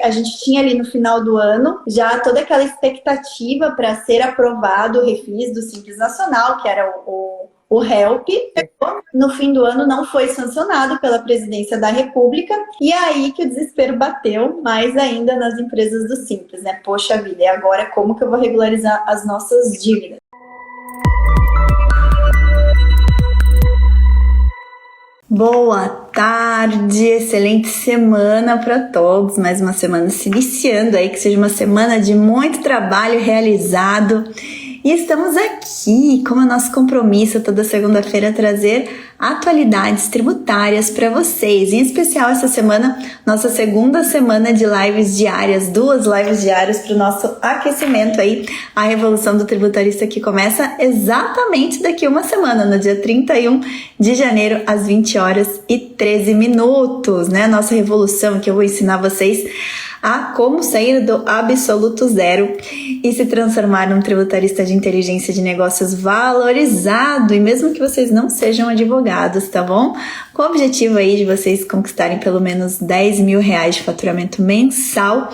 A gente tinha ali no final do ano já toda aquela expectativa para ser aprovado o refis do Simples Nacional, que era o HELP. No fim do ano não foi sancionado pela Presidência da República, e é aí que o desespero bateu mais ainda nas empresas do Simples, né? Poxa vida, e agora como que eu vou regularizar as nossas dívidas? Boa tarde, excelente semana para todos, mais uma semana se iniciando aí, que seja uma semana de muito trabalho realizado. E estamos aqui, como é nosso compromisso toda segunda-feira, trazer atualidades tributárias para vocês. Em especial essa semana, nossa segunda semana de lives diárias, 2 lives diárias para o nosso aquecimento aí, a Revolução do Tributarista, que começa exatamente daqui uma semana, no dia 31 de janeiro, às 20h13, né? Nossa revolução, que eu vou ensinar vocês a como sair do absoluto zero e se transformar num tributarista de inteligência de negócios valorizado, e mesmo que vocês não sejam advogados, tá bom? Com o objetivo aí de vocês conquistarem pelo menos R$10 mil de faturamento mensal,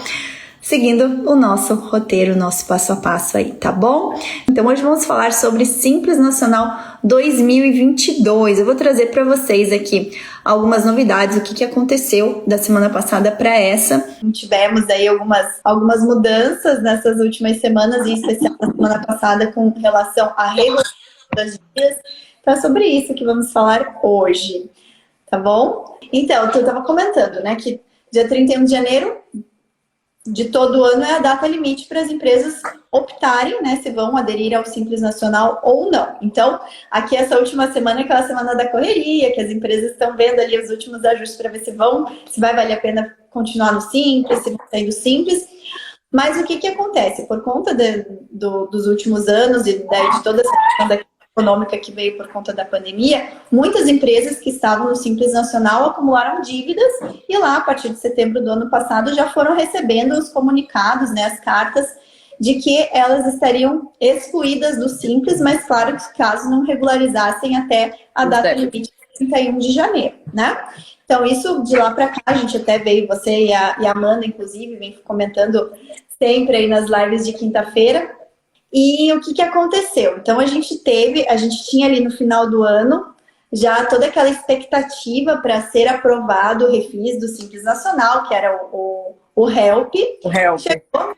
seguindo o nosso roteiro, o nosso passo a passo aí, tá bom? Então hoje vamos falar sobre Simples Nacional 2022. Eu vou trazer para vocês aqui algumas novidades, o que aconteceu da semana passada para essa. Tivemos aí algumas mudanças nessas últimas semanas, em especial na semana passada com relação à regulação das dívidas. Então é sobre isso que vamos falar hoje, tá bom? Então, eu estava comentando, né, que dia 31 de janeiro de todo ano é a data limite para as empresas optarem, né, se vão aderir ao Simples Nacional ou não. Então, aqui essa última semana é aquela semana da correria, que as empresas estão vendo ali os últimos ajustes para ver se vai valer a pena continuar no Simples, se vão sair do Simples. Mas o que acontece? Por conta dos últimos anos e de toda essa questão da econômica que veio por conta da pandemia, muitas empresas que estavam no Simples Nacional acumularam dívidas e lá, a partir de setembro do ano passado, já foram recebendo os comunicados, né, as cartas, de que elas estariam excluídas do Simples, mas claro que caso não regularizassem até a data limite de 31 de janeiro, né? Então, isso de lá para cá, a gente até veio, você e a Amanda, inclusive, vem comentando sempre aí nas lives de quinta-feira. E o que aconteceu? Então, a gente tinha ali no final do ano já toda aquela expectativa para ser aprovado o refis do Simples Nacional, que era o HELP. O HELP. Chegou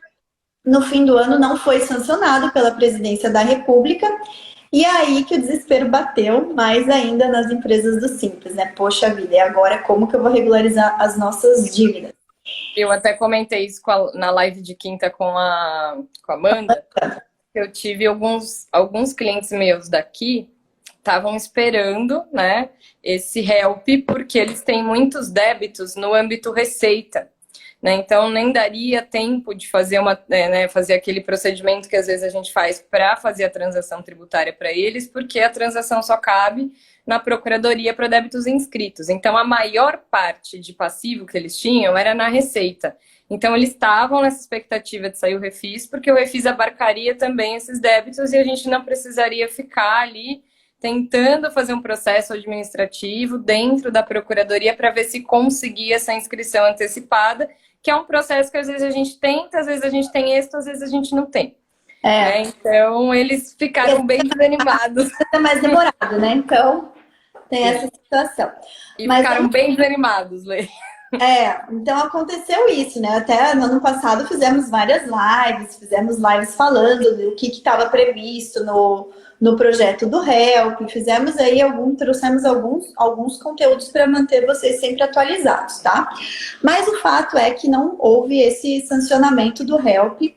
no fim do ano, não foi sancionado pela Presidência da República, e é aí que o desespero bateu mais ainda nas empresas do Simples, né? Poxa vida, e agora como que eu vou regularizar as nossas dívidas? Eu até comentei isso na live de quinta com a Amanda. Eu tive alguns clientes meus daqui estavam esperando, né, esse HELP, porque eles têm muitos débitos no âmbito receita, né? Então nem daria tempo de fazer fazer aquele procedimento que às vezes a gente faz para fazer a transação tributária para eles, porque a transação só cabe na procuradoria para débitos inscritos. Então a maior parte de passivo que eles tinham era na receita. Então, eles estavam nessa expectativa de sair o refis, porque o refis abarcaria também esses débitos e a gente não precisaria ficar ali tentando fazer um processo administrativo dentro da procuradoria para ver se conseguia essa inscrição antecipada, que é um processo que às vezes a gente tenta, às vezes a gente tem êxito, às vezes a gente não tem. Né? Então, eles ficaram bem desanimados. É mais demorado, né? Então, tem essa situação. E ficaram bem desanimados, Lê. Então aconteceu isso, né? Até no ano passado fizemos várias lives falando do que estava previsto no projeto do HELP, trouxemos alguns conteúdos para manter vocês sempre atualizados, tá? Mas o fato é que não houve esse sancionamento do HELP,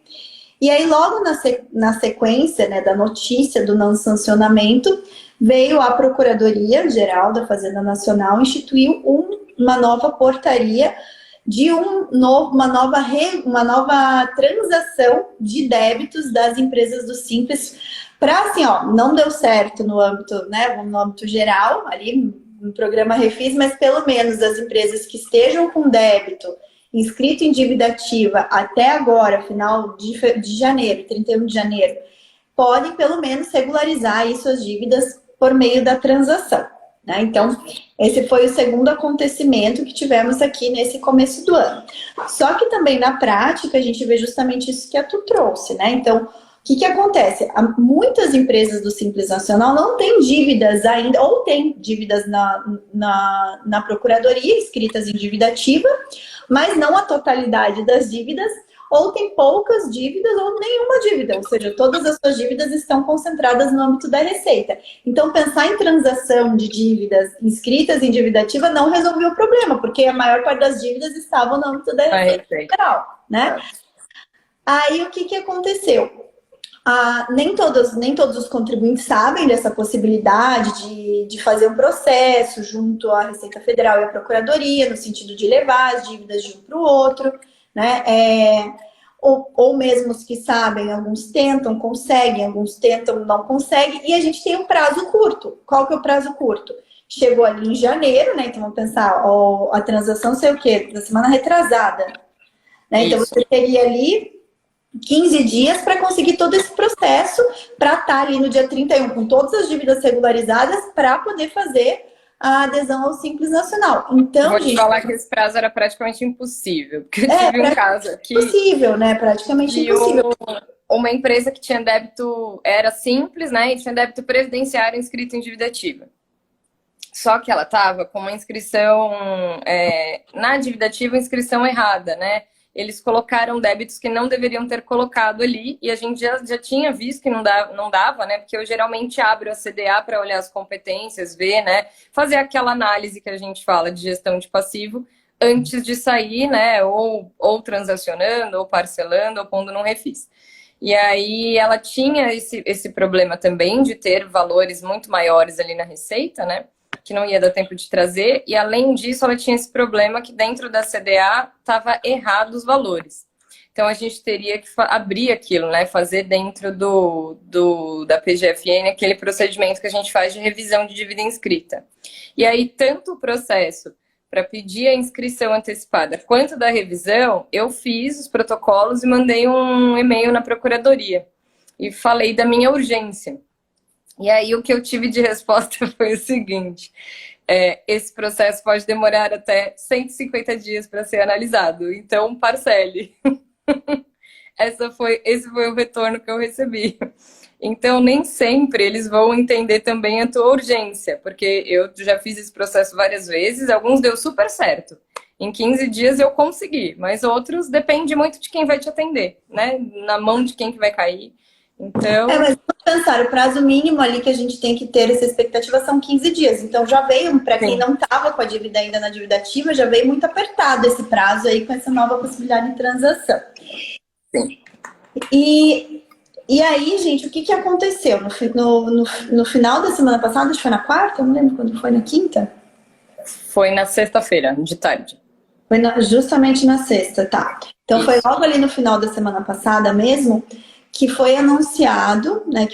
e aí logo na sequência, né, da notícia do não sancionamento, veio a Procuradoria-Geral da Fazenda Nacional, instituiu uma nova portaria de uma nova transação de débitos das empresas do Simples para, assim, não deu certo no âmbito, né, no âmbito geral, ali no programa Refis, mas pelo menos as empresas que estejam com débito inscrito em dívida ativa até agora, final de janeiro, 31 de janeiro, podem pelo menos regularizar aí suas dívidas por meio da transação. né? Então, esse foi o segundo acontecimento que tivemos aqui nesse começo do ano. Só que também na prática a gente vê justamente isso que a Tu trouxe, né? Então, o que acontece? Muitas empresas do Simples Nacional não têm dívidas ainda, ou têm dívidas na Procuradoria, escritas em dívida ativa, mas não a totalidade das dívidas, ou tem poucas dívidas ou nenhuma dívida, ou seja, todas as suas dívidas estão concentradas no âmbito da Receita. Então, pensar em transação de dívidas inscritas em dívida ativa não resolveu o problema, porque a maior parte das dívidas estavam no âmbito da Receita Federal, né? Aí, o que aconteceu? Nem todos os contribuintes sabem dessa possibilidade de fazer um processo junto à Receita Federal e à Procuradoria, no sentido de levar as dívidas de um para o outro, né? Ou mesmo os que sabem, alguns tentam, conseguem, alguns tentam, não conseguem, e a gente tem um prazo curto. Qual que é o prazo curto? Chegou ali em janeiro, né? Então vamos pensar, a transação sei o quê? Da semana retrasada, né? Então você teria ali 15 dias para conseguir todo esse processo, para estar ali no dia 31 com todas as dívidas regularizadas para poder fazer a adesão ao Simples Nacional. Então, vou te falar que esse prazo era praticamente impossível, porque eu tive um caso aqui... Impossível, né? Praticamente impossível. Uma empresa que tinha débito, era simples, né? E tinha débito previdenciário inscrito em dívida ativa. Só que ela estava com uma inscrição, na dívida ativa, inscrição errada, né? Eles colocaram débitos que não deveriam ter colocado ali, e a gente já tinha visto que não dava, né? Porque eu geralmente abro a CDA para olhar as competências, ver, né? Fazer aquela análise que a gente fala de gestão de passivo antes de sair, né? Ou transacionando, ou parcelando, ou pondo num refis. E aí ela tinha esse problema também de ter valores muito maiores ali na receita, né? Que não ia dar tempo de trazer, e além disso ela tinha esse problema que dentro da CDA estava errado os valores. Então a gente teria que abrir aquilo, né? Fazer dentro da PGFN aquele procedimento que a gente faz de revisão de dívida inscrita. E aí tanto o processo para pedir a inscrição antecipada quanto da revisão, eu fiz os protocolos e mandei um e-mail na Procuradoria e falei da minha urgência. E aí o que eu tive de resposta foi o seguinte: esse processo pode demorar até 150 dias para ser analisado, então parcele. Esse foi o retorno que eu recebi. Então nem sempre eles vão entender também a tua urgência, porque eu já fiz esse processo várias vezes, alguns deu super certo. Em 15 dias eu consegui, mas outros depende muito de quem vai te atender, né? Na mão de quem que vai cair. Então... mas vamos pensar, o prazo mínimo ali que a gente tem que ter essa expectativa são 15 dias. Então já veio, para quem não estava com a dívida ainda na dívida ativa, já veio muito apertado esse prazo aí com essa nova possibilidade de transação. Sim. E aí, gente, o que aconteceu? No final da semana passada, acho que foi na quarta, eu não lembro quando foi, na quinta? Foi na sexta-feira, de tarde. Foi justamente na sexta, tá. Então isso. Foi logo ali no final da semana passada mesmo, que foi anunciado, né,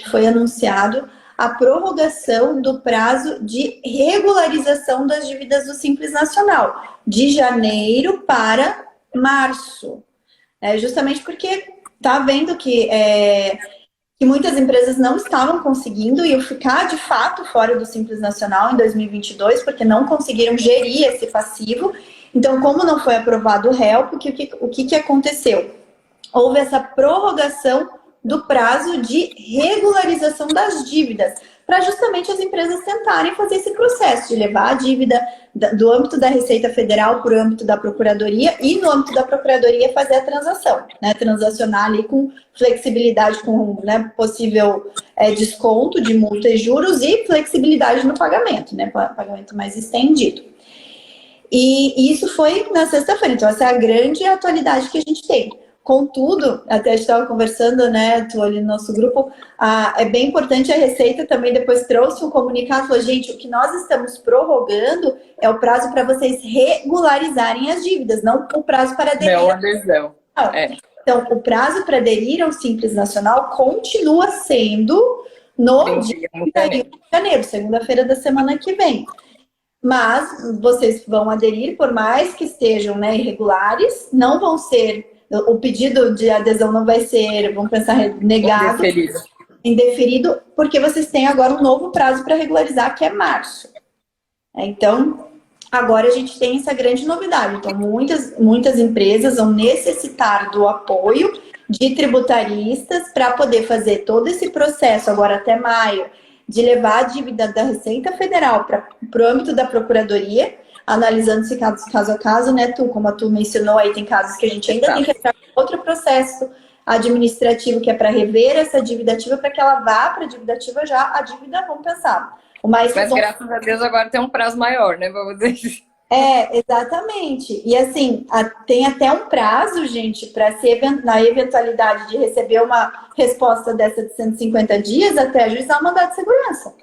a prorrogação do prazo de regularização das dívidas do Simples Nacional, de janeiro para março. Justamente porque tá vendo que muitas empresas não estavam conseguindo e ficar de fato fora do Simples Nacional em 2022, porque não conseguiram gerir esse passivo. Então, como não foi aprovado o HELP, o que aconteceu? Houve essa prorrogação do prazo de regularização das dívidas, para justamente as empresas tentarem fazer esse processo de levar a dívida do âmbito da Receita Federal para o âmbito da Procuradoria e no âmbito da Procuradoria fazer a transação, né? Transacionar ali com flexibilidade, com, né, possível desconto de multa e juros e flexibilidade no pagamento, né? Pagamento mais estendido. E isso foi na sexta-feira, então essa é a grande atualidade que a gente tem. Contudo, até a gente estava conversando, né, tu ali no nosso grupo, é bem importante, a Receita também depois trouxe um comunicado, falou, gente, o que nós estamos prorrogando é o prazo para vocês regularizarem as dívidas, não o prazo para aderir. Não, adesão. Então, o prazo para aderir ao Simples Nacional continua sendo no dia 31 de janeiro, segunda-feira da semana que vem. Mas vocês vão aderir, por mais que estejam, né, irregulares, não vão ser... O pedido de adesão não vai ser, vamos pensar, negado, indeferido, porque vocês têm agora um novo prazo para regularizar, que é março. Então, agora a gente tem essa grande novidade. Então, muitas empresas vão necessitar do apoio de tributaristas para poder fazer todo esse processo agora até maio, de levar a dívida da Receita Federal para o âmbito da Procuradoria, analisando-se caso a caso, né, como a Tu mencionou, aí tem casos que a gente ainda tem que entrar em outro processo administrativo, que é para rever essa dívida ativa, para que ela vá para a dívida ativa já, a dívida, vamos pensar. Mas graças a Deus agora tem um prazo maior, né, vamos dizer. Exatamente. E assim, tem até um prazo, gente, para ser na eventualidade de receber uma resposta dessa de 150 dias até ajuizar o mandado de segurança.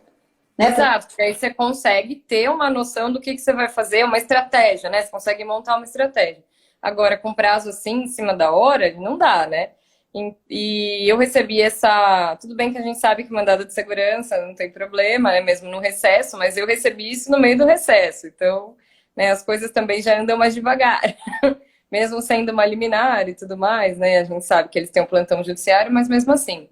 Né? Exato, porque aí você consegue ter uma noção do que você vai fazer, uma estratégia, né? Você consegue montar uma estratégia. Agora, com prazo assim, em cima da hora, não dá, né? E eu recebi essa... Tudo bem que a gente sabe que mandado de segurança não tem problema, né? Mesmo no recesso, mas eu recebi isso no meio do recesso. Então, né, as coisas também já andam mais devagar. Mesmo sendo uma liminar e tudo mais, né? A gente sabe que eles têm um plantão judiciário, mas mesmo assim.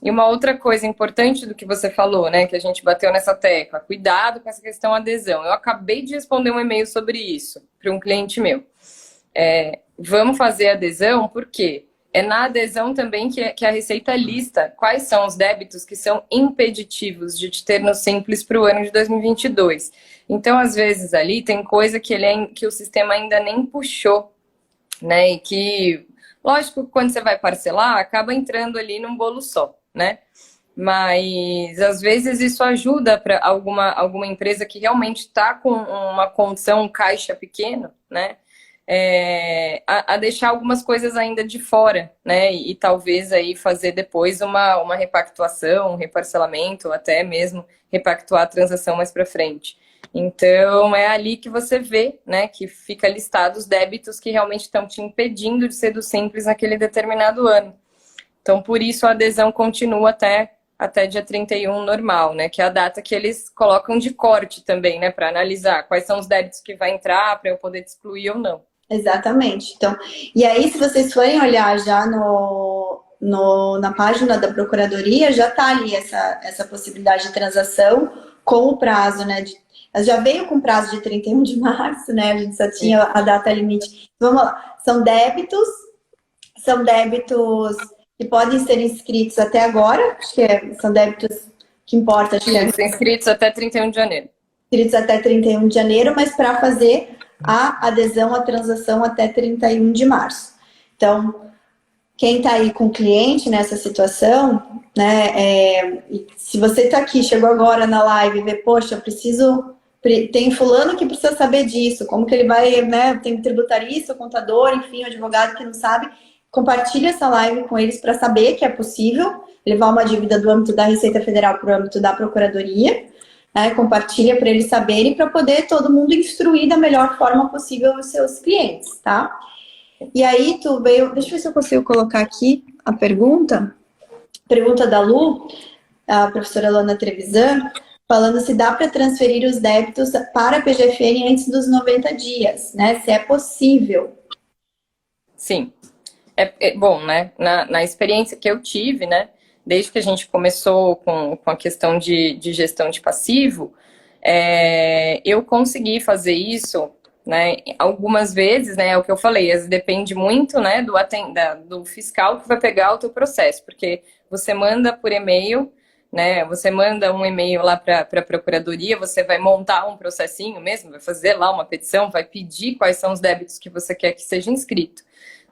E uma outra coisa importante do que você falou, né, que a gente bateu nessa tecla, cuidado com essa questão adesão. Eu acabei de responder um e-mail sobre isso para um cliente meu. Vamos fazer adesão, por quê? É na adesão também que a Receita lista quais são os débitos que são impeditivos de te ter no Simples para o ano de 2022. Então, às vezes, ali tem coisa que o sistema ainda nem puxou, né, e que, lógico, quando você vai parcelar, acaba entrando ali num bolo só, né? Mas às vezes isso ajuda para alguma empresa que realmente está com uma condição, um caixa pequeno, né? A deixar algumas coisas ainda de fora, né? E talvez aí fazer depois uma repactuação, um reparcelamento, ou até mesmo repactuar a transação mais para frente. Então é ali que você vê, né? Que fica listado os débitos que realmente estão te impedindo de ser do Simples naquele determinado ano. Então, por isso, a adesão continua até dia 31 normal, né? Que é a data que eles colocam de corte também, né? Para analisar quais são os débitos que vai entrar, para eu poder te excluir ou não. Exatamente. Então, e aí, se vocês forem olhar já na página da Procuradoria, já está ali essa possibilidade de transação com o prazo, né? Já veio com prazo de 31 de março, né? A gente só tinha a data limite. Vamos lá. São débitos que podem ser inscritos até agora, acho que são débitos que importa. Acho que inscritos até 31 de janeiro. Inscritos até 31 de janeiro, mas para fazer a adesão à transação até 31 de março. Então, quem está aí com o cliente nessa situação, né, se você está aqui, chegou agora na live e vê, poxa, tem fulano que precisa saber disso, como que ele vai, né, tem tributarista, contador, enfim, advogado que não sabe, compartilha essa live com eles para saber que é possível levar uma dívida do âmbito da Receita Federal para o âmbito da Procuradoria, né? Compartilha para eles saberem, para poder todo mundo instruir da melhor forma possível os seus clientes, tá? E aí tu veio, deixa eu ver se eu consigo colocar aqui a pergunta da Lu, a professora Luana Trevisan, falando se dá para transferir os débitos para a PGFN antes dos 90 dias, né? Se é possível. Sim. Bom, né? Na experiência que eu tive, né? Desde que a gente começou com a questão de gestão de passivo, eu consegui fazer isso, né? Algumas vezes, né? É o que eu falei, depende muito, né? Do fiscal que vai pegar o teu processo, porque você manda por e-mail, né? Você manda um e-mail lá para a Procuradoria, você vai montar um processinho mesmo, vai fazer lá uma petição, vai pedir quais são os débitos que você quer que seja inscrito.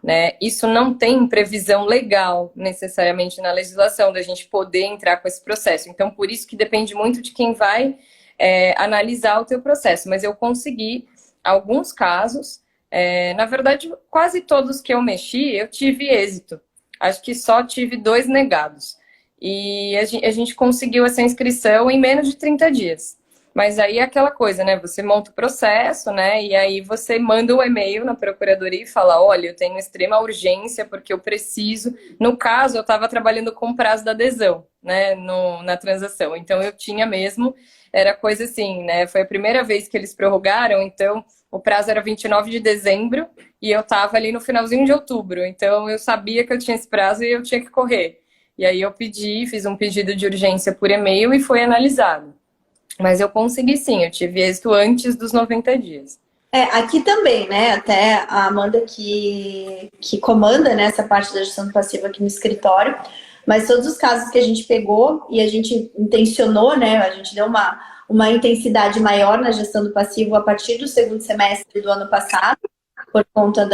Né? Isso não tem previsão legal necessariamente na legislação da gente poder entrar com esse processo. Então, por isso que depende muito de quem vai analisar o teu processo. Mas eu consegui alguns casos, na verdade, quase todos que eu mexi, eu tive êxito. Acho que só tive 2 negados. E a gente conseguiu essa inscrição em menos de 30 dias. Mas aí é aquela coisa, né? Você monta o processo, né? E aí você manda um e-mail na Procuradoria e fala, olha, eu tenho extrema urgência porque eu preciso... No caso, eu estava trabalhando com o prazo da adesão, né? Na transação. Então, eu tinha mesmo... Era coisa assim, né? Foi a primeira vez que eles prorrogaram, então o prazo era 29 de dezembro e eu estava ali no finalzinho de outubro. Então, eu sabia que eu tinha esse prazo e eu tinha que correr. E aí eu fiz um pedido de urgência por e-mail e foi analisado. Mas eu consegui sim, eu tive êxito antes dos 90 dias. Aqui também, né? Até a Amanda que comanda, né, essa parte da gestão do passivo aqui no escritório, mas todos os casos que a gente pegou e a gente intencionou, né? A gente deu uma intensidade maior na gestão do passivo a partir do segundo semestre do ano passado, por conta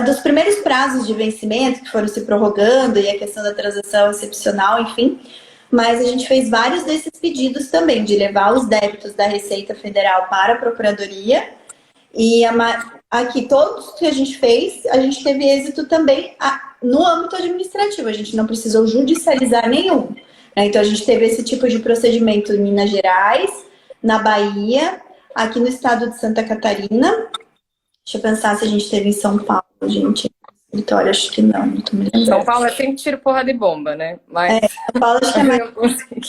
dos primeiros prazos de vencimento que foram se prorrogando e a questão da transação excepcional, enfim. Mas a gente fez vários desses pedidos também, de levar os débitos da Receita Federal para a Procuradoria. E aqui, todos que a gente fez, a gente teve êxito também no âmbito administrativo. A gente não precisou judicializar nenhum. Né? Então, a gente teve esse tipo de procedimento em Minas Gerais, na Bahia, aqui no estado de Santa Catarina. Deixa eu pensar se a gente teve em São Paulo, gente. Escritório, acho que não tô me lembrando. São Paulo é sempre tiro, porra de bomba, né? Mas... São Paulo acho que é mais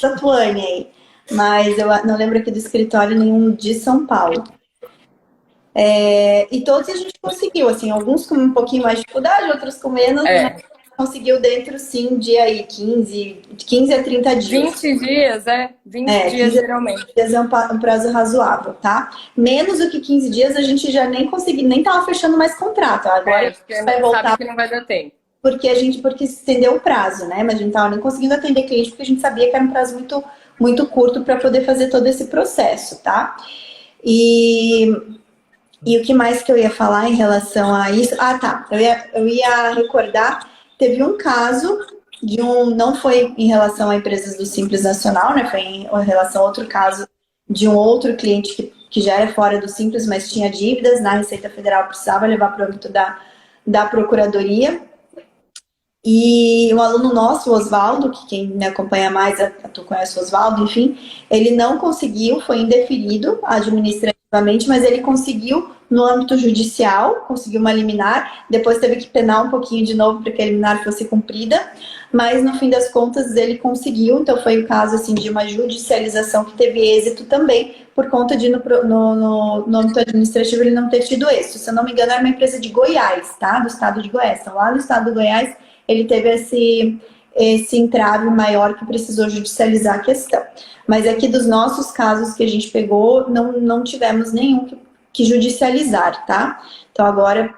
da Tuane aí. Mas eu não lembro aqui do escritório nenhum de São Paulo. E todos a gente conseguiu, assim, alguns com um pouquinho mais de dificuldade, outros com menos, mas conseguiu dentro, sim, de aí 15 a 30 dias. 20 dias, 20 dias geralmente. 20 dias é um prazo razoável, tá? Menos do que 15 dias a gente já nem conseguiu, nem tava fechando mais contrato. Agora vai voltar. Sabe que não vai dar tempo. Porque se estendeu o prazo, né? Mas a gente tava nem conseguindo atender cliente porque a gente sabia que era um prazo muito, muito curto para poder fazer todo esse processo, tá? E o que mais que eu ia falar em relação a isso? Tá. Eu ia recordar, teve um caso não foi em relação a empresas do Simples Nacional, né? Foi em relação a outro caso de um outro cliente que já era fora do Simples, mas tinha dívidas na Receita Federal, precisava levar para o âmbito da Procuradoria. E um aluno nosso, o Oswaldo, que quem me acompanha mais, tu conhece o Oswaldo, enfim, ele não conseguiu, foi indeferido administrativamente, mas ele conseguiu no âmbito judicial, conseguiu uma liminar, depois teve que penar um pouquinho de novo para que a liminar fosse cumprida, mas no fim das contas ele conseguiu, então foi o caso assim, de uma judicialização que teve êxito também, por conta de no âmbito administrativo ele não ter tido êxito. Se eu não me engano, era uma empresa de Goiás, tá? Do estado de Goiás. Então lá no estado do Goiás ele teve esse entrave maior que precisou judicializar a questão. Mas aqui dos nossos casos que a gente pegou, não tivemos nenhum que judicializar, tá? Então agora,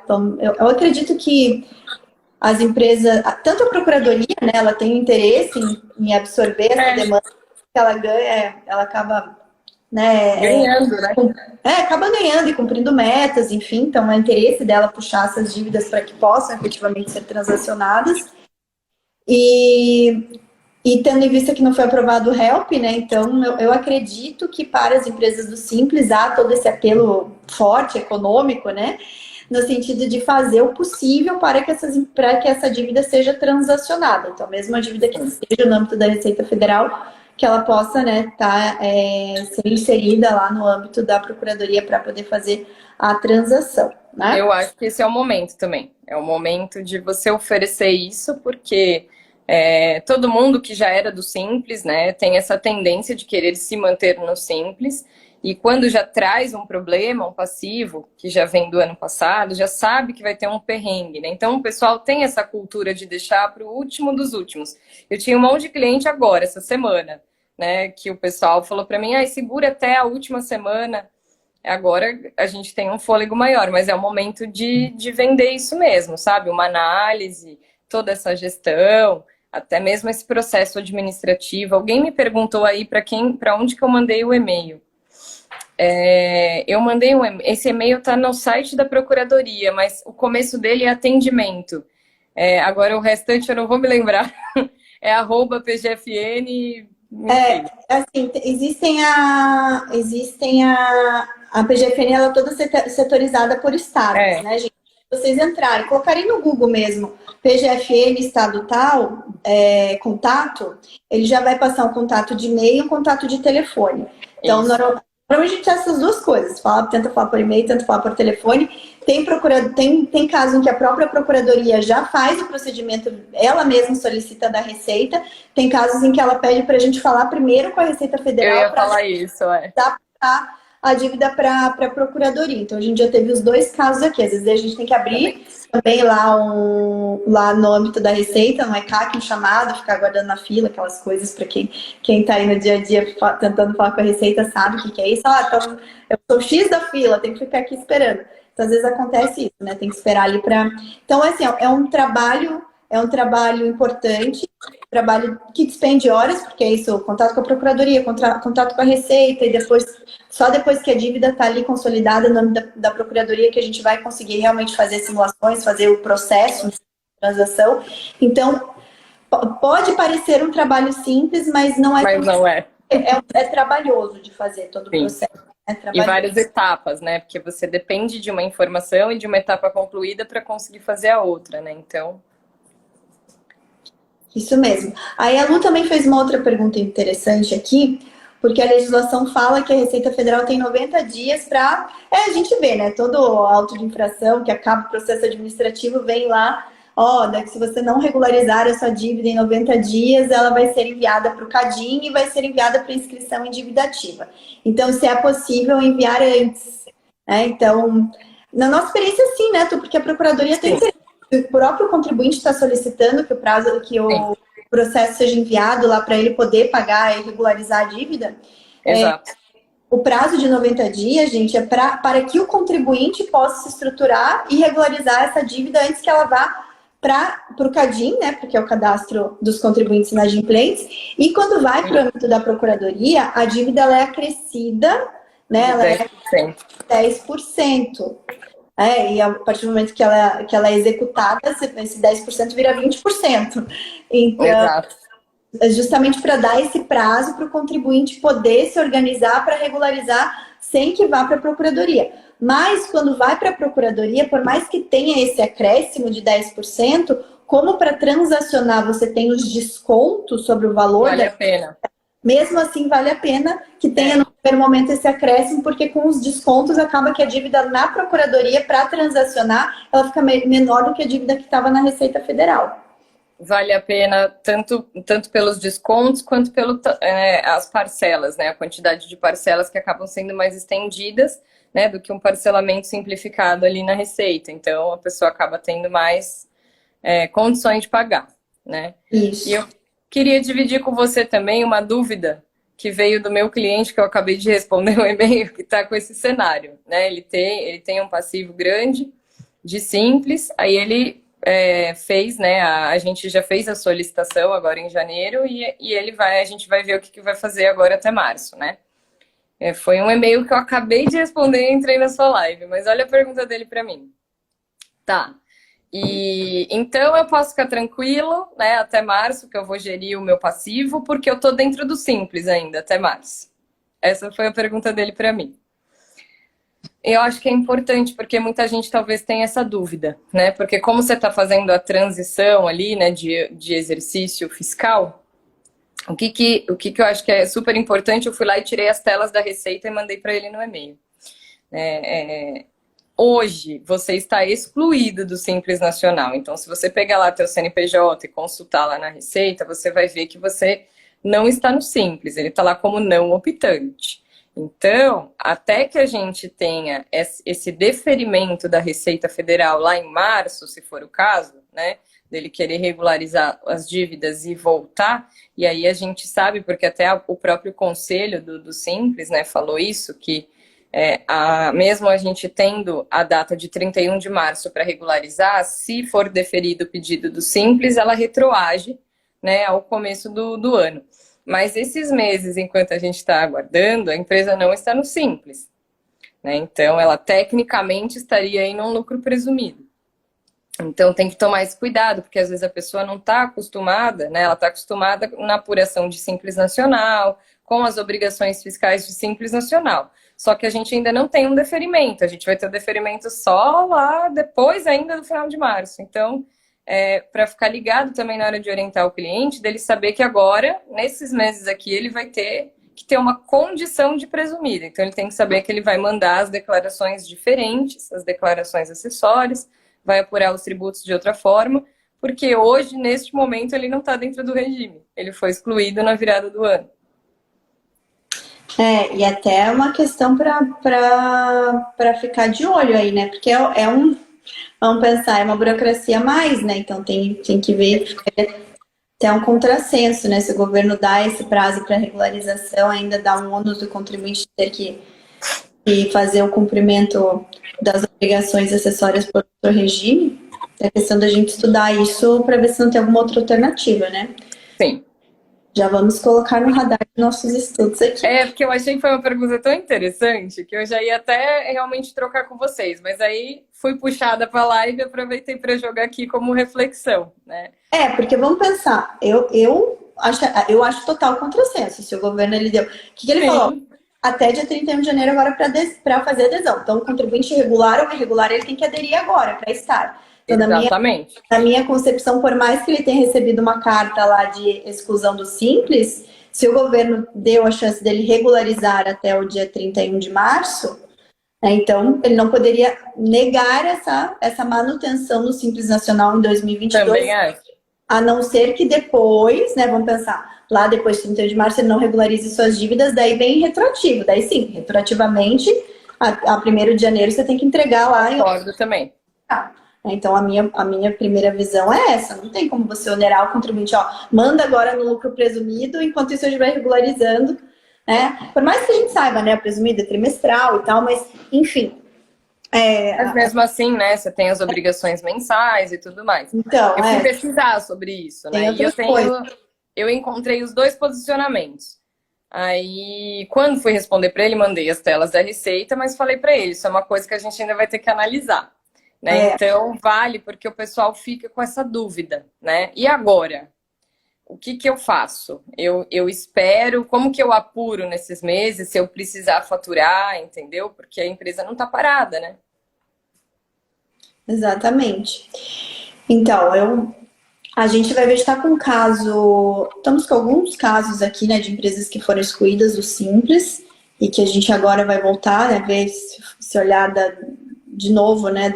eu acredito que as empresas, tanto a Procuradoria, né, ela tem interesse em absorver essa demanda que ela ganha, ela acaba, né, ganhando, né? Acaba ganhando e cumprindo metas, enfim, então é interesse dela puxar essas dívidas para que possam efetivamente ser transacionadas. E tendo em vista que não foi aprovado o HELP, né, então eu acredito que para as empresas do Simples há todo esse apelo forte, econômico, né, no sentido de fazer o possível para que essa dívida seja transacionada. Então, mesmo a dívida que esteja no âmbito da Receita Federal, que ela possa, né, ser inserida lá no âmbito da Procuradoria para poder fazer a transação, né? Eu acho que esse é o momento também. É o momento de você oferecer isso, porque todo mundo que já era do Simples, né, tem essa tendência de querer se manter no Simples. E quando já traz um problema, um passivo, que já vem do ano passado, já sabe que vai ter um perrengue, né? Então o pessoal tem essa cultura de deixar para o último dos últimos. Eu tinha um monte de cliente agora, essa semana, né? Que o pessoal falou para mim, segura até a última semana. Agora a gente tem um fôlego maior, mas é o momento de vender isso mesmo, sabe? Uma análise, toda essa gestão, até mesmo esse processo administrativo. Alguém me perguntou aí para onde que eu mandei o e-mail. Eu mandei esse e-mail está no site da Procuradoria, mas o começo dele é atendimento. Agora o restante eu não vou me lembrar. É @pgfn. Assim, a PGFN, ela é toda setorizada por estados, né, gente? Vocês entrarem, colocarem no Google mesmo, PGFN estado tal, contato, ele já vai passar um contato de e-mail e um contato de telefone. Então, normalmente a gente tem essas duas coisas, tenta falar por e-mail, tenta falar por telefone. Tem caso em que a própria Procuradoria já faz o procedimento, ela mesma solicita da Receita. Tem casos em que ela pede para a gente falar primeiro com a Receita Federal. Eu ia falar isso, adaptar a dívida para a Procuradoria. Então, a gente já teve os dois casos aqui. Às vezes a gente tem que abrir também lá no âmbito da Receita, no ECAC, um chamado, ficar aguardando na fila, aquelas coisas para quem tá aí no dia a dia tentando falar com a Receita sabe o que é isso. Então, eu sou X da fila, tenho que ficar aqui esperando. Então, às vezes acontece isso, né? Tem que esperar ali para... Então, assim, é um trabalho importante, trabalho que despende horas, porque é isso, contato com a Procuradoria, contato com a Receita, e depois, só depois que a dívida está ali consolidada no nome da Procuradoria que a gente vai conseguir realmente fazer simulações, fazer o processo de transação. Então, pode parecer um trabalho simples, mas não é. Mas não é. É trabalhoso de fazer todo o processo. E várias etapas, né? Porque você depende de uma informação e de uma etapa concluída para conseguir fazer a outra, né? Então... Isso mesmo. Aí a Lu também fez uma outra pergunta interessante aqui, porque a legislação fala que a Receita Federal tem 90 dias para... a gente vê, né? Todo auto de infração que acaba o processo administrativo vem lá, se você não regularizar a sua dívida em 90 dias, ela vai ser enviada para o CADIM e vai ser enviada para inscrição em dívida ativa. Então, se é possível enviar antes, né? Então, na nossa experiência, sim, né, Tu? Porque a Procuradoria tem o próprio contribuinte está solicitando que o processo seja enviado lá para ele poder pagar e regularizar a dívida. Exato. O prazo de 90 dias, gente, é para que o contribuinte possa se estruturar e regularizar essa dívida antes que ela vá para o CADIM, né? Porque é o cadastro dos contribuintes inadimplentes. E quando vai para o âmbito da Procuradoria, a dívida ela é acrescida, né? Ela 10%. É 10%. E a partir do momento que ela é executada, esse 10% vira 20%. Então, exato. É justamente para dar esse prazo para o contribuinte poder se organizar para regularizar sem que vá para a Procuradoria. Mas quando vai para a Procuradoria, por mais que tenha esse acréscimo de 10%, como para transacionar você tem os descontos sobre o valor... Vale a pena. Mesmo assim, vale a pena que tenha no primeiro momento esse acréscimo, porque com os descontos acaba que a dívida na Procuradoria, para transacionar, ela fica menor do que a dívida que estava na Receita Federal. Vale a pena tanto pelos descontos quanto as parcelas, né? A quantidade de parcelas que acabam sendo mais estendidas, né, do que um parcelamento simplificado ali na Receita. Então, a pessoa acaba tendo mais condições de pagar, né? Isso. E eu queria dividir com você também uma dúvida que veio do meu cliente, que eu acabei de responder um e-mail, que está com esse cenário, né? Ele tem um passivo grande de Simples, aí ele fez, né? A gente já fez a solicitação agora em janeiro e a gente vai ver o que vai fazer agora até março, né? Foi um e-mail que eu acabei de responder e entrei na sua live, mas olha a pergunta dele para mim. Tá. E então eu posso ficar tranquilo, né, até março, que eu vou gerir o meu passivo, porque eu tô dentro do Simples ainda, até março. Essa foi a pergunta dele para mim. Eu acho que é importante, porque muita gente talvez tenha essa dúvida, né? Porque como você está fazendo a transição ali, né, de exercício fiscal, o que eu acho que é super importante, eu fui lá e tirei as telas da Receita e mandei para ele no e-mail. Hoje, você está excluído do Simples Nacional. Então, se você pegar lá teu CNPJ e consultar lá na Receita, você vai ver que você não está no Simples. Ele está lá como não optante. Então, até que a gente tenha esse deferimento da Receita Federal lá em março, se for o caso, né, dele querer regularizar as dívidas e voltar, e aí a gente sabe, porque até o próprio conselho do Simples, né, falou isso, que mesmo a gente tendo a data de 31 de março para regularizar, se for deferido o pedido do Simples, ela retroage, né, ao começo do ano. Mas esses meses, enquanto a gente está aguardando, a empresa não está no Simples, né? Então, ela tecnicamente estaria aí num lucro presumido. Então, tem que tomar esse cuidado, porque às vezes a pessoa não está acostumada, né? Ela está acostumada na apuração de Simples Nacional, com as obrigações fiscais de Simples Nacional. Só que a gente ainda não tem um deferimento, a gente vai ter o deferimento só lá depois ainda do final de março. Então, para ficar ligado também na hora de orientar o cliente, dele saber que agora, nesses meses aqui, ele vai ter que ter uma condição de presumido. Então, ele tem que saber que ele vai mandar as declarações diferentes, as declarações acessórias, vai apurar os tributos de outra forma, porque hoje, neste momento, ele não está dentro do regime. Ele foi excluído na virada do ano. E até uma questão para ficar de olho aí, né? Porque vamos pensar, é uma burocracia a mais, né? Então tem que ver, tem um contrassenso, né? Se o governo dá esse prazo para regularização, ainda dá um ônus do contribuinte ter que fazer o cumprimento das obrigações acessórias por outro regime. É questão da gente estudar isso para ver se não tem alguma outra alternativa, né? Sim. Já vamos colocar no radar dos nossos estudos aqui. Porque eu achei que foi uma pergunta tão interessante que eu já ia até realmente trocar com vocês, mas aí fui puxada para a live e aproveitei para jogar aqui como reflexão, né? Porque vamos pensar, eu acho total contrassenso. Se o governo ele deu. O que ele falou? Até dia 31 de janeiro agora para fazer adesão. Então, o contribuinte regular ou irregular, ele tem que aderir agora para estar. Então, Exatamente. Na minha concepção, por mais que ele tenha recebido uma carta lá de exclusão do Simples, se o governo deu a chance dele regularizar até o dia 31 de março, né, então ele não poderia negar essa manutenção do Simples Nacional em 2022. Também acho. A não ser que depois, né, vamos pensar, lá depois de 31 de março ele não regularize suas dívidas, daí vem retroativo. Daí sim, retroativamente, a 1º de janeiro você tem que entregar lá. Concordo também. Então, a minha primeira visão é essa. Não tem como você onerar o contribuinte, manda agora no lucro presumido, enquanto isso a gente vai regularizando, né? Por mais que a gente saiba, né, o presumido é trimestral e tal, mas, enfim. Mas mesmo assim, né, você tem as obrigações mensais e tudo mais. Então, eu fui pesquisar sobre isso, né? E eu encontrei os 2 posicionamentos. Aí, quando fui responder para ele, mandei as telas da Receita, mas falei para ele, isso é uma coisa que a gente ainda vai ter que analisar. Né? Então, vale porque o pessoal fica com essa dúvida, né? E agora? O que eu faço? Eu espero, como que eu apuro nesses meses, se eu precisar faturar, entendeu? Porque a empresa não está parada, né? Exatamente. Então, a gente vai ver que está com estamos com alguns casos aqui, né, de empresas que foram excluídas do Simples e que a gente agora vai voltar, né, ver se olhar de novo, né,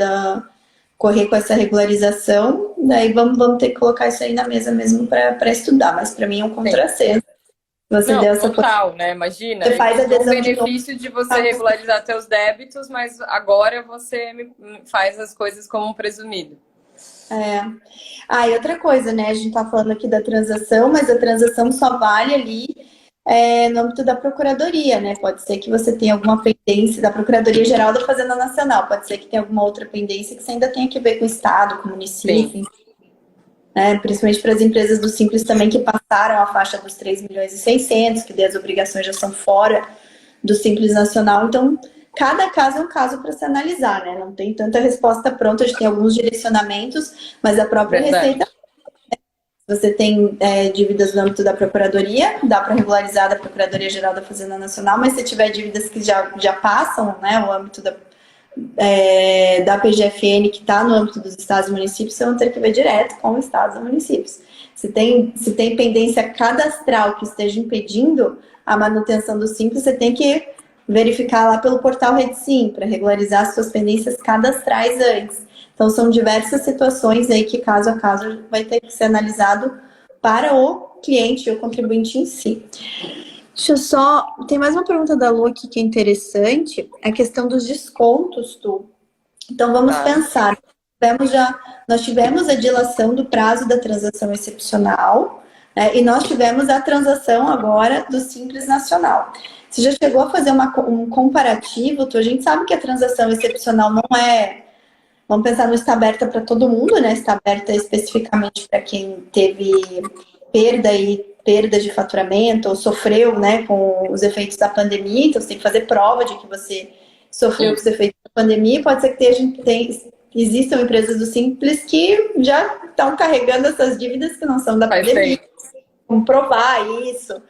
correr com essa regularização, daí vamos ter que colocar isso aí na mesa mesmo para estudar, mas para mim é um contrassenso. Você deu essa total, né? Imagina, você faz o benefício de você regularizar seus débitos, mas agora você faz as coisas como um presumido. E outra coisa, né? A gente tá falando aqui da transação, mas a transação só vale ali no âmbito da Procuradoria, né? Pode ser que você tenha alguma pendência da Procuradoria-Geral da Fazenda Nacional, pode ser que tenha alguma outra pendência que você ainda tenha que ver com o Estado, com o município, né? Principalmente para as empresas do Simples também que passaram a faixa dos 3.600.000, que daí as obrigações já são fora do Simples Nacional, então cada caso é um caso para se analisar, né? Não tem tanta resposta pronta, a gente tem alguns direcionamentos, mas a própria Receita. Você tem dívidas no âmbito da Procuradoria, dá para regularizar da Procuradoria-Geral da Fazenda Nacional, mas se tiver dívidas que já passam, né, o âmbito da PGFN, que está no âmbito dos estados e municípios, você vai ter que ver direto com os estados e municípios. Se tem pendência cadastral que esteja impedindo a manutenção do Simples, você tem que verificar lá pelo portal RedSim, para regularizar as suas pendências cadastrais antes. Então, são diversas situações aí que, caso a caso, vai ter que ser analisado para o cliente e o contribuinte em si. Tem mais uma pergunta da Lu aqui que é interessante, a questão dos descontos, Tu. Então, vamos pensar. Nós tivemos a dilação do prazo da transação excepcional, né, e nós tivemos a transação agora do Simples Nacional. Você já chegou a fazer um comparativo, Tu? A gente sabe que a transação excepcional não é... Vamos pensar, não está aberta para todo mundo, né? Está aberta especificamente para quem teve perda de faturamento ou sofreu, né, com os efeitos da pandemia. Então, você tem que fazer prova de que você sofreu com os efeitos da pandemia. Pode ser que existam empresas do Simples que já estão carregando essas dívidas que não são da pandemia. Comprovar isso,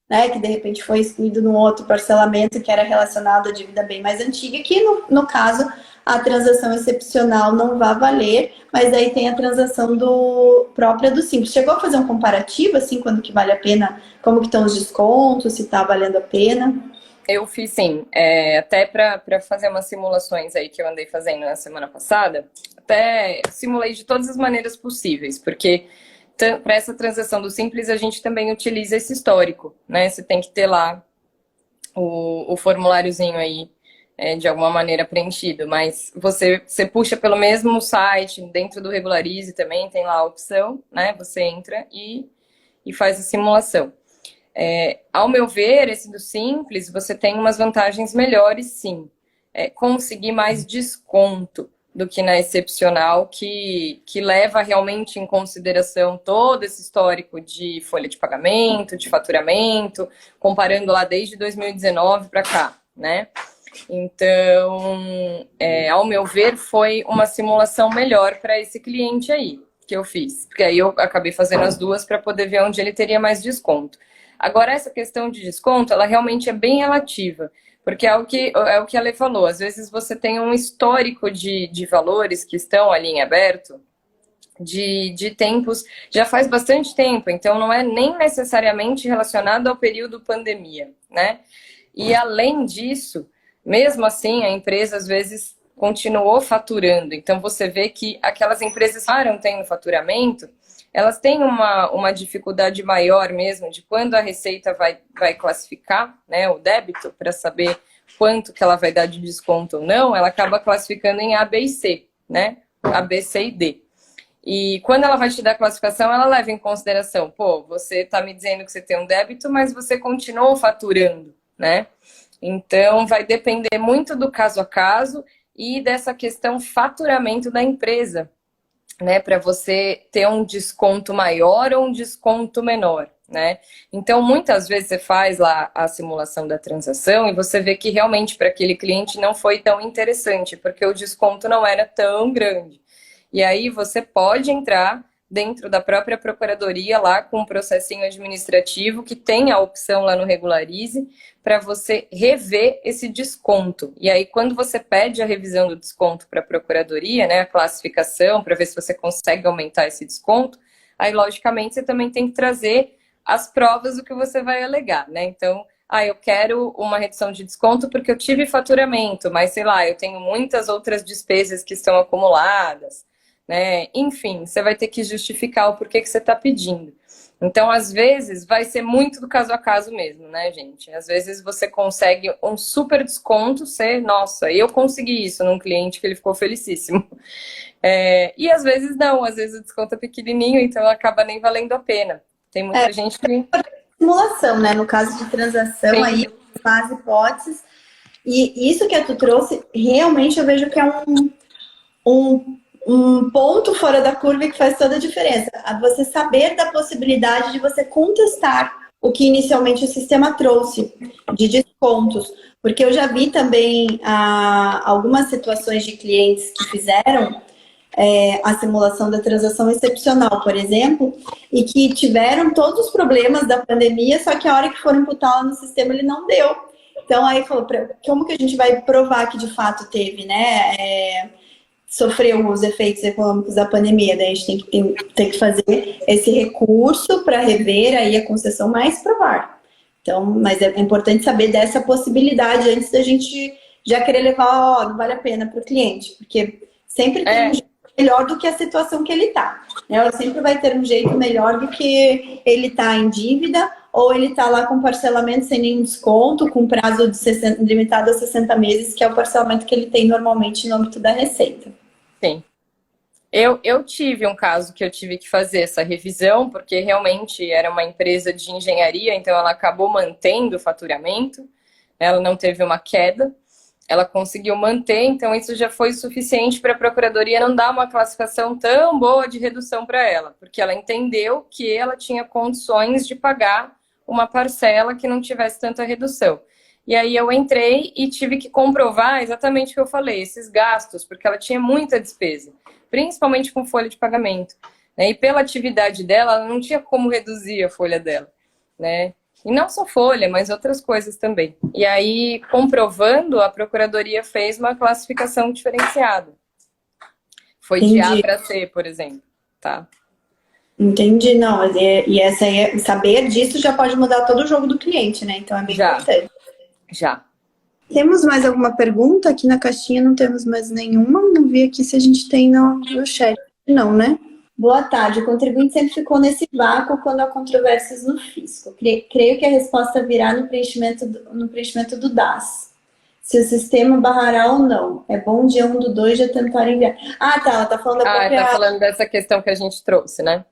né? Que de repente foi excluído num outro parcelamento que era relacionado à dívida bem mais antiga, que no caso a transação excepcional não vai valer, mas aí tem a transação própria do Simples. Chegou a fazer um comparativo, assim, quando que vale a pena, como que estão os descontos, se está valendo a pena? Eu fiz sim, até para fazer umas simulações aí que eu andei fazendo na semana passada, até simulei de todas as maneiras possíveis, porque para essa transação do Simples a gente também utiliza esse histórico, né? Você tem que ter lá o formuláriozinho aí de alguma maneira preenchido, mas você puxa pelo mesmo site, dentro do Regularize também tem lá a opção, né? Você entra e faz a simulação. Ao meu ver, esse do Simples, você tem umas vantagens melhores, sim. Conseguir mais desconto do que na excepcional, que leva realmente em consideração todo esse histórico de folha de pagamento, de faturamento, comparando lá desde 2019 para cá, né? Então, ao meu ver, foi uma simulação melhor para esse cliente aí que eu fiz. Porque aí eu acabei fazendo as duas para poder ver onde ele teria mais desconto. Agora, essa questão de desconto, ela realmente é bem relativa. Porque é o que a Lê falou, às vezes você tem um histórico de valores que estão ali em aberto, de tempos, já faz bastante tempo, então não é nem necessariamente relacionado ao período pandemia, né? E além disso, mesmo assim, a empresa às vezes continuou faturando, então você vê que aquelas empresas que param tendo faturamento, elas têm uma dificuldade maior mesmo de quando a Receita vai classificar, né, o débito para saber quanto que ela vai dar de desconto ou não, ela acaba classificando em A, B e C, né? A, B, C e D. E quando ela vai te dar a classificação, ela leva em consideração, pô, você está me dizendo que você tem um débito, mas você continuou faturando, né? Então, vai depender muito do caso a caso e dessa questão faturamento da empresa, né, para você ter um desconto maior ou um desconto menor, né? Então, muitas vezes você faz lá a simulação da transação e você vê que realmente para aquele cliente não foi tão interessante, porque o desconto não era tão grande. E aí você pode entrar dentro da própria procuradoria lá com um processinho administrativo que tem a opção lá no Regularize para você rever esse desconto. E aí quando você pede a revisão do desconto para a procuradoria, né, a classificação, para ver se você consegue aumentar esse desconto, aí logicamente você também tem que trazer as provas do que você vai alegar, né? Então, eu quero uma redução de desconto porque eu tive faturamento, mas sei lá, eu tenho muitas outras despesas que estão acumuladas, né? Enfim, você vai ter que justificar o porquê que você está pedindo. Então, às vezes, vai ser muito do caso a caso mesmo, né, gente? Às vezes você consegue um super desconto, nossa, eu consegui isso num cliente que ele ficou felicíssimo. E às vezes não, às vezes o desconto é pequenininho, então acaba nem valendo a pena. Tem muita gente que... Simulação, né? No caso de transação, sim, aí faz hipóteses. E isso que tu trouxe, realmente eu vejo que é um ponto fora da curva que faz toda a diferença. Você saber da possibilidade de você contestar o que inicialmente o sistema trouxe de descontos. Porque eu já vi também algumas situações de clientes que fizeram a simulação da transação excepcional, por exemplo, e que tiveram todos os problemas da pandemia, só que a hora que foram imputar lá no sistema ele não deu. Então aí falou, como que a gente vai provar que de fato teve, né? Sofreu os efeitos econômicos da pandemia, daí a gente tem que fazer esse recurso para rever aí a concessão mais provar. Então, mas é importante saber dessa possibilidade antes da gente já querer levar, não vale a pena para o cliente, porque sempre tem um jeito melhor do que a situação que ele está. Né? Ela sempre vai ter um jeito melhor do que ele está em dívida ou ele está lá com parcelamento sem nenhum desconto, com prazo limitado a 60 meses, que é o parcelamento que ele tem normalmente no âmbito da Receita. Sim. Eu tive um caso que eu tive que fazer essa revisão, porque realmente era uma empresa de engenharia, então ela acabou mantendo o faturamento, ela não teve uma queda, ela conseguiu manter, então isso já foi suficiente para a Procuradoria não dar uma classificação tão boa de redução para ela, porque ela entendeu que ela tinha condições de pagar uma parcela que não tivesse tanta redução. E aí eu entrei e tive que comprovar exatamente o que eu falei, esses gastos, porque ela tinha muita despesa, principalmente com folha de pagamento, né? E pela atividade dela, ela não tinha como reduzir a folha dela, né? E não só folha, mas outras coisas também. E aí, comprovando, a Procuradoria fez uma classificação diferenciada. Foi de A para C, por exemplo, tá? Entendi, não. E essa aí, saber disso já pode mudar todo o jogo do cliente, né? Então é bem importante. Já. Temos mais alguma pergunta? Aqui na caixinha não temos mais nenhuma. Não vi aqui se a gente tem no chat. Não, né? Boa tarde. O contribuinte sempre ficou nesse vácuo quando há controvérsias no fisco. Creio que a resposta virá no preenchimento do DAS. se o sistema barrará ou não. É bom dia 1 do 2 já tentar enviar. Ah, tá, ela tá falando da Ah, própria... tá falando dessa questão que a gente trouxe, né?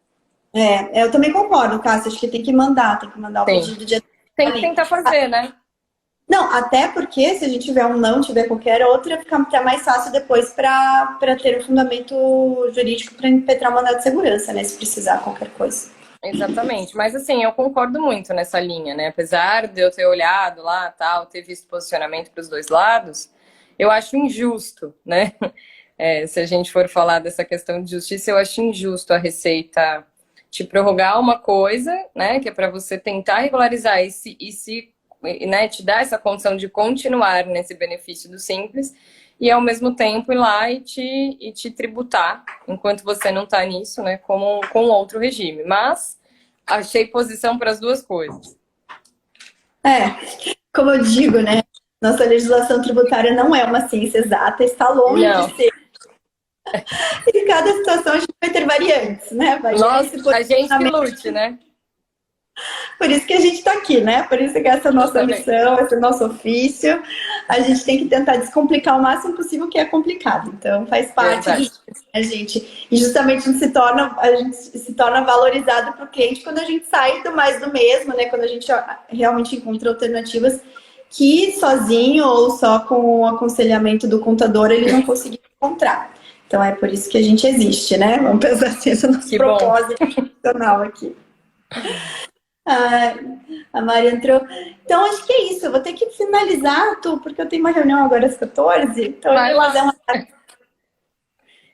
Eu também concordo, Cássia, acho que tem que mandar o Sim. pedido de Tem que ali. tentar fazer, né? Não, até porque se a gente tiver um não, tiver qualquer outra, fica até mais fácil depois para ter um fundamento jurídico para impetrar o mandado de segurança, né? Se precisar qualquer coisa. Exatamente. Mas assim, eu concordo muito nessa linha, né? Apesar de eu ter olhado lá, tal, ter visto posicionamento para os dois lados, eu acho injusto, né? Se a gente for falar dessa questão de justiça, eu acho injusto a Receita te prorrogar uma coisa, né? Que é para você tentar regularizar né, te dar essa condição de continuar nesse benefício do Simples e ao mesmo tempo ir lá e te tributar, enquanto você não está nisso, né, com outro regime. Mas achei posição para as duas coisas. Como eu digo, né, nossa legislação tributária não é uma ciência exata, está longe Não. de ser. Em cada situação a gente vai ter variantes, né? Nossa, a gente que lute, né? Por isso que a gente está aqui, né? Por isso que essa é a nossa missão, esse é o nosso ofício. A gente tem que tentar descomplicar o máximo possível o que é complicado. Então, faz parte a gente. E justamente a gente se torna valorizado para o cliente quando a gente sai do mais do mesmo, né? Quando a gente realmente encontra alternativas que sozinho ou só com o aconselhamento do contador ele não conseguiu encontrar. Então, é por isso que a gente existe, né? Vamos pensar assim, esse é o nosso propósito profissional aqui. A Mari entrou. Então, acho que é isso. Eu vou ter que finalizar, porque eu tenho uma reunião agora às 14. Então, eu vou fazer uma live.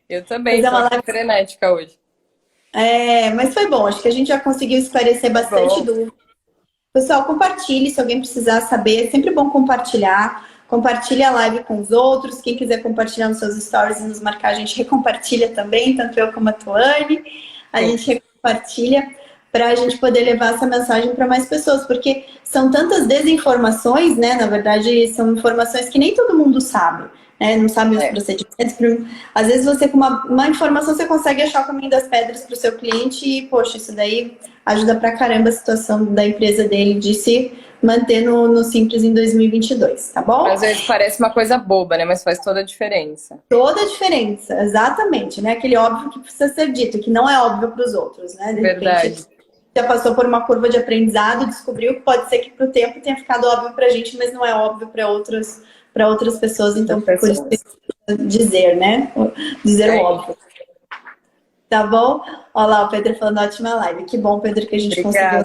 Eu também, tô aqui frenética hoje. Mas foi bom. Acho que a gente já conseguiu esclarecer bastante dúvida. Pessoal, compartilhe se alguém precisar saber. É sempre bom compartilhar. Compartilhe a live com os outros. Quem quiser compartilhar nos seus stories e nos marcar, a gente recompartilha também, tanto eu como a Tuane. A gente recompartilha para a gente poder levar essa mensagem para mais pessoas, porque são tantas desinformações, né? Na verdade, são informações que nem todo mundo sabe, né? Não sabe os procedimentos. Às vezes você, com uma informação, você consegue achar o caminho das pedras para o seu cliente e, poxa, isso daí ajuda pra caramba a situação da empresa dele de se manter no Simples em 2022, tá bom? Às vezes parece uma coisa boba, né? Mas faz toda a diferença. Toda a diferença, exatamente, né? Aquele óbvio que precisa ser dito, que não é óbvio para os outros, né? De Verdade. Já passou por uma curva de aprendizado, descobriu que pode ser que para o tempo tenha ficado óbvio para a gente, mas não é óbvio para outras pessoas, então por isso dizer, né? Dizer o óbvio. Tá bom? Olha lá, o Pedro falando ótima live. Que bom, Pedro, que a gente conseguiu.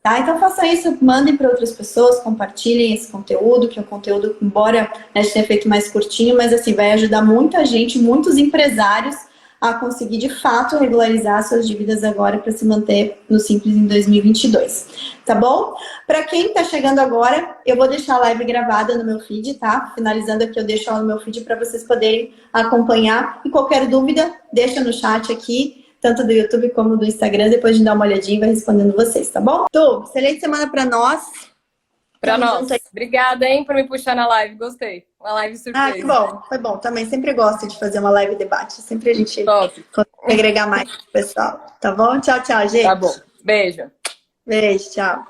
Tá? Então façam isso, mandem para outras pessoas, compartilhem esse conteúdo, que é um conteúdo, embora a gente tenha feito mais curtinho, mas assim, vai ajudar muita gente, muitos empresários a conseguir de fato regularizar suas dívidas agora para se manter no Simples em 2022, tá bom? Para quem tá chegando agora, eu vou deixar a live gravada no meu feed, tá? Finalizando aqui, eu deixo ela no meu feed para vocês poderem acompanhar. E qualquer dúvida, deixa no chat aqui, tanto do YouTube como do Instagram, depois de dar uma olhadinha e vai respondendo vocês, tá bom? Tu, excelente semana para nós. Pra nós. Obrigada, hein, por me puxar na live. Gostei. Uma live surpresa. Que bom. Foi bom. Também sempre gosto de fazer uma live debate. Sempre a gente consegue agregar mais pro pessoal. Tá bom? Tchau, tchau, gente. Tá bom. Beijo. Beijo, tchau.